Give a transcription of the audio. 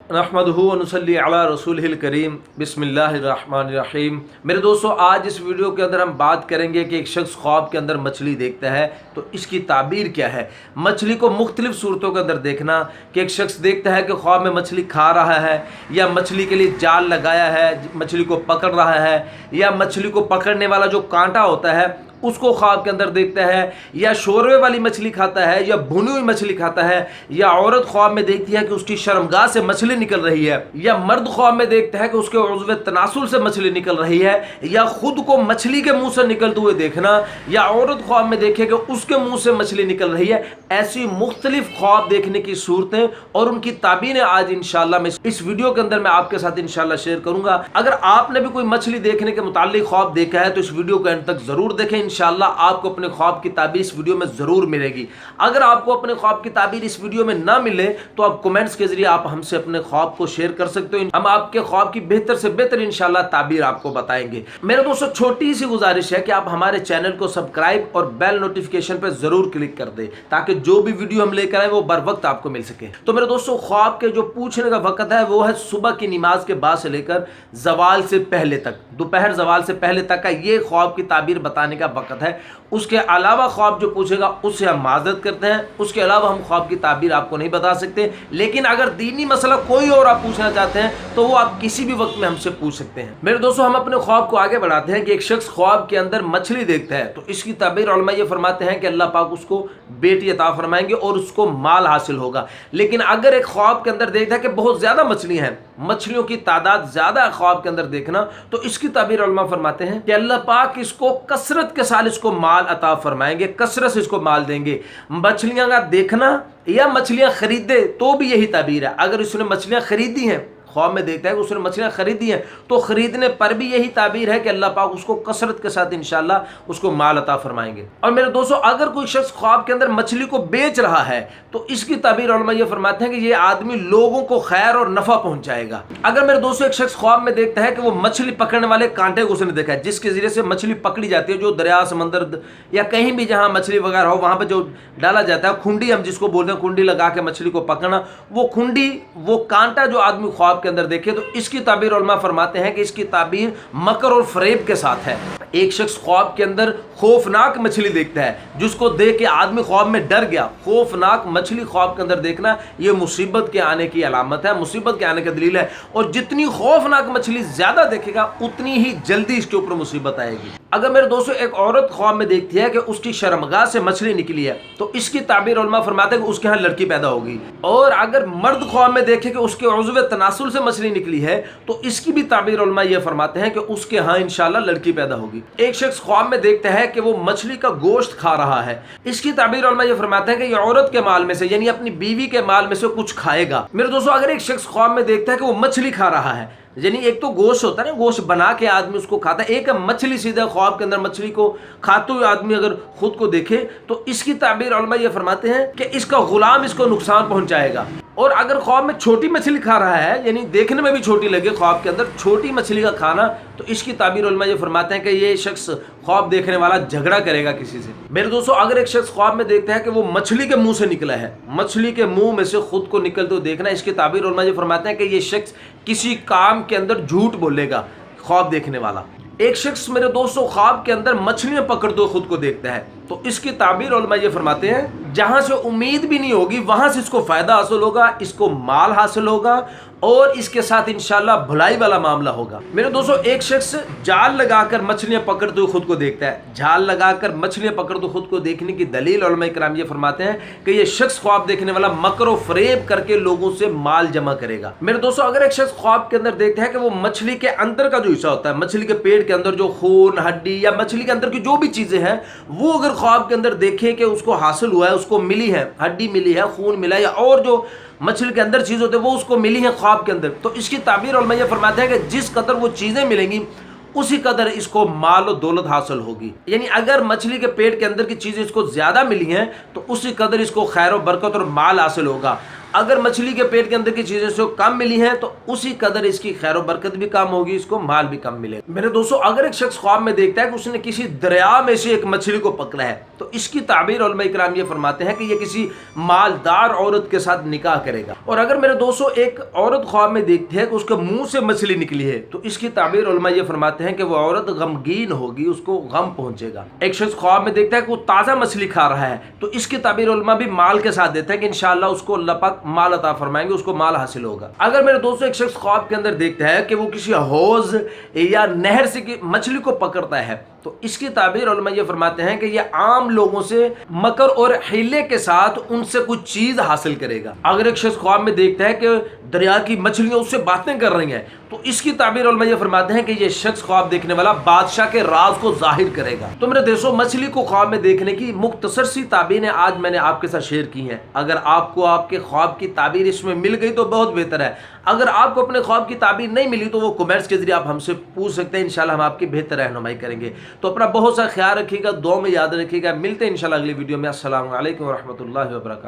नहमदुहु व नुसल्ली अला रसूलिहिल करीम बिस्मिल्लाहिर्रहमानिर्रहीम। मेरे दोस्तों, आज इस वीडियो के अंदर हम बात करेंगे कि एक शख्स ख्वाब के अंदर मछली देखता है तो इसकी ताबीर क्या है। मछली को मुख्तलिफ सूरतों के अंदर देखना कि एक शख्स देखता है कि ख्वाब में मछली खा रहा है या मछली के लिए जाल लगाया है, मछली को पकड़ रहा है, या मछली को पकड़ने वाला जो कांटा होता है उसको ख्वाब के अंदर देखता है, या शोरवे वाली मछली खाता है, या भुनी हुई मछली खाता है, या औरत ख्वाब में देखती है कि उसकी शर्मगाह से मछली निकल रही है, या मर्द ख्वाब में देखता है कि उसके उज़्व तनासुल से मछली निकल रही है, या खुद को मछली के मुंह से निकलते हुए देखना, या औरत ख्वाब में देखे कि उसके मुंह से मछली निकल रही है। ऐसी मुख्तलिफ ख्वाब देखने की सूरतें और उनकी ताबीरें आज इंशाअल्लाह मैं इस वीडियो के अंदर मैं आपके साथ इंशाअल्लाह शेयर करूंगा। अगर आपने भी कोई मछली देखने के मुताल्लिक ख्वाब देखा है तो इस वीडियो को एंड तक जरूर देखें। इंशाअल्लाह आपको अपने ख्वाब की ताबीर इस वीडियो में जरूर मिलेगी। अगर आपको अपने ख्वाब की ताबीर इस वीडियो में ना मिले तो आप कमेंट्स के जरिए आप हमसे अपने ख्वाब को शेयर कर सकते हो। हम आपके ख्वाब की बेहतर से बेहतर इंशाअल्लाह ताबीर आपको बताएंगे। मेरे दोस्तों, छोटी सी गुजारिश है कि आप हमारे चैनल को सब्सक्राइब और बेल नोटिफिकेशन पर जरूर क्लिक कर दे ताकि जो भी वीडियो हम लेकर आए वो बर वक्त आपको मिल सके। तो मेरे दोस्तों, ख्वाब के जो पूछने का वक्त है वो है सुबह की नमाज के बाद से लेकर जवाल से पहले तक, दोपहर जवाल से पहले तक का ये ख्वाब की ताबीर बताने का वक्त है। उसके अलावा ख्वाब जो पूछेगा उससे हम माजरत करते हैं, उसके अलावा हम ख्वाब की ताबीर आपको नहीं बता सकते। लेकिन अगर दीनी मसला कोई और आप पूछना चाहते हैं तो वो आप किसी भी वक्त में हमसे पूछ सकते हैं। मेरे दोस्तों, हम अपने ख्वाब को आगे बढ़ाते हैं कि एक शख्स ख्वाब के अंदर मछली देखता है तो इसकी ताबीर उलमा ये फरमाते हैं कि अल्लाह पाक उसको बेटी अता फरमाएंगे और उसको माल हासिल होगा। लेकिन अगर एक ख्वाब के अंदर देखता है कि बहुत ज्यादा मछलियां हैं, मछलियों की तादाद ज्यादा है ख्वाब के अंदर देखना, तो इसकी ताबीर उलमा फरमाते हैं कि अल्लाह पाक इसको कसरत के साथ इसको माल अता फरमाएंगे, कसरत से इसको माल देंगे। मछलियां का देखना या मछलियां खरीदे तो भी यही ताबीर है। अगर उसने मछलियां खरीदी हैं, ख्वाब में देखता है कि उसने मछलियां खरीदी हैं, तो खरीदने पर भी यही ताबीर है कि अल्लाह पाक उसको कसरत के साथ इंशाअल्लाह उसको माल अता फरमाएंगे। और मेरे दोस्तों, अगर कोई शख्स ख्वाब के अंदर मछली को बेच रहा है तो इसकी ताबीर उलमा ये फरमाते हैं कि ये आदमी लोगों को खैर और नफा पहुंचाएगा। अगर मेरे दोस्तों एक शख्स ख्वाब में देखता है कि वो मछली पकड़ने वाले कांटे को उसने देखा है जिसके जरिए से मछली पकड़ी जाती है, जो दरिया समंदर या कहीं भी जहां मछली वगैरह हो वहां पर जो डाला जाता है, खुंडी हम जिसको बोलते हैं, खुंडी लगा के मछली को पकड़ना, वो खुंडी वो कांटा जो आदमी ख्वाब के अंदर देखे तो इसकी ताबीर उलमा फरमाते हैं कि इसकी ताबीर मकर और फरेब के साथ है। एक शख्स ख्वाब के अंदर खौफनाक मछली देखता है जिसको देख के आदमी ख्वाब में डर गया। खौफनाक मछली ख्वाब के अंदर देखना ये मुसीबत के आने की अलामत है, मुसीबत के आने का दलील है। और जितनी खौफनाक मछली ज्यादा देखेगा उतनी ही जल्दी इसके ऊपर मुसीबत आएगी। अगर मेरे दोस्तों एक औरत ख्वाब में देखती है कि उसकी शर्मगाह से मछली निकली है तो इसकी ताबीर उलमा फरमाते हैं कि उसके यहाँ लड़की पैदा होगी। और अगर मर्द ख्वाब में देखे कि उसके उज़्व तनासुल से मछली निकली है तो इसकी भी ताबीर उलमा ये फरमाते हैं कि उसके यहाँ इंशाअल्लाह लड़की पैदा होगी। एक शख्स ख्वाब में देखता है कि वो मछली का गोश्त खा रहा है, इसकी ताबीर उलमा ये फरमाते हैं कि ये औरत के माल में से यानी अपनी बीवी के माल में से कुछ खाएगा। मेरे दोस्तों, अगर एक शख्स ख्वाब में देखता है कि वो मछली खा रहा है, यानी एक तो गोश्त होता है ना, गोश्त बना के आदमी उसको खाता है, एक मछली सीधा ख्वाब के अंदर मछली को खाते हुए आदमी अगर खुद को देखे तो इसकी ताबीर उलमा ये फरमाते हैं कि इसका गुलाम इसको नुकसान पहुंचाएगा। और अगर ख्वाब में छोटी मछली खा रहा है, यानी देखने में भी छोटी लगे ख्वाब के अंदर छोटी मछली का खाना, तो इसकी ताबीर उलमा ये फरमाते हैं कि ये शख्स ख्वाब देखने वाला झगड़ा करेगा किसी से। मेरे दोस्तों, अगर एक शख्स ख्वाब में देखता है कि वो मछली के मुंह से निकला है, मछली के मुंह में से खुद को निकलते हुए देखना, इसकी ताबीर उलमा ये फरमाते हैं कि ये शख्स किसी काम के अंदर झूठ बोलेगा। ख्वाब देखने वाला एक शख्स मेरे दोस्तों ख्वाब के अंदर मछलियां पकड़ते हुए खुद को देखता है तो इसकी ताबीर उलमा ये फरमाते हैं जहां से उम्मीद भी नहीं होगी वहां से इसको फायदा हासिल होगा, इसको माल हासिल होगा और इसके साथ इंशाअल्लाह भलाई वाला मामला होगा। मेरे दोस्तों, एक शख्स जाल लगाकर मछलियां पकड़ते हुए खुद को देखता है। जाल लगाकर मछलियां पकड़ते हुए खुद को देखने की दलील उलमा इकराम ये फरमाते हैं कि ये शख्स ख्वाब देखने वाला मकर और फरेब करके लोगों से माल जमा करेगा। मेरे दोस्तों, अगर एक शख्स ख्वाब के अंदर देखता है कि वो मछली के अंदर का जो हिस्सा होता है, मछली के पेट के अंदर जो खून हड्डी या मछली के अंदर की जो भी चीजें हैं, वो अगर ख्वाब के अंदर देखे कि उसको हासिल हुआ है, उसको मिली है, हड्डी मिली है, खून मिला है, या और जो मछली के अंदर चीज होते हैं वो उसको मिली है ख्वाब के अंदर, तो इसकी ताबीर उलमा ये फरमाते हैं कि जिस कदर वो चीजें मिलेंगी उसी कदर इसको माल और दौलत हासिल होगी। यानी अगर मछली के पेट के अंदर की चीजें इसको ज्यादा मिली हैं तो उसी कदर इसको खैर और बरकत और माल हासिल होगा। اگر مچھلی کے پیٹ کے اندر کی چیزیں سے کم ملی ہیں تو اسی قدر اس کی خیر و برکت بھی کم ہوگی، اس کو مال بھی کم ملے گا۔ میرے دوستو اگر ایک شخص خواب میں دیکھتا ہے کہ اس نے کسی دریا میں سے ایک مچھلی کو پکڑا ہے تو اس کی تعبیر علماء کرام یہ فرماتے ہیں کہ یہ کسی مالدار عورت کے ساتھ نکاح کرے گا۔ اور اگر میرے دوستو ایک عورت خواب میں دیکھتی ہے کہ اس کے منہ سے مچھلی نکلی ہے تو اس کی تعبیر علماء یہ فرماتے ہیں کہ وہ عورت غمگین ہوگی، اس کو غم پہنچے گا۔ ایک شخص خواب میں دیکھتا ہے کہ وہ تازہ مچھلی کھا رہا ہے تو اس کی تعبیر علماء بھی مال کے ساتھ دیتے ہیں کہ انشاءاللہ اس کو اللہ پاک مال عطا فرمائیں گے، اس کو مال حاصل ہوگا۔ اگر میرے دوستو ایک شخص خواب کے اندر دیکھتا ہے کہ وہ کسی حوض یا نہر سے مچھلی کو پکڑتا ہے تو اس کی تعبیر علماء یہ فرماتے ہیں کہ یہ عام لوگوں سے مکر اور حیلے کے ساتھ ان سے کچھ چیز حاصل کرے گا۔ اگر ایک شخص خواب میں دیکھتا ہے کہ دریا کی مچھلیاں اس سے باتیں کر رہی ہیں تو اس کی تعبیر علماء یہ فرماتے ہیں کہ یہ شخص خواب دیکھنے والا بادشاہ کے راز کو ظاہر کرے گا۔ تو میرے دوستو مچھلی کو خواب میں دیکھنے کی مختصر سی تعبیریں آج میں نے آپ کے ساتھ شیئر کی ہیں۔ اگر آپ کو آپ کے خواب کی تعبیر اس میں مل گئی تو بہت بہتر ہے، اگر آپ کو اپنے خواب کی تعبیر نہیں ملی تو وہ کمنٹس کے ذریعے آپ ہم سے پوچھ سکتے ہیں، انشاءاللہ ہم آپ کی بہتر رہنمائی کریں گے۔ تو اپنا بہت سا خیال رکھیے گا، دعا میں یاد رکھیے گا۔ ملتے ہیں انشاءاللہ اگلی ویڈیو میں۔ السلام علیکم ورحمۃ اللہ وبرکاتہ۔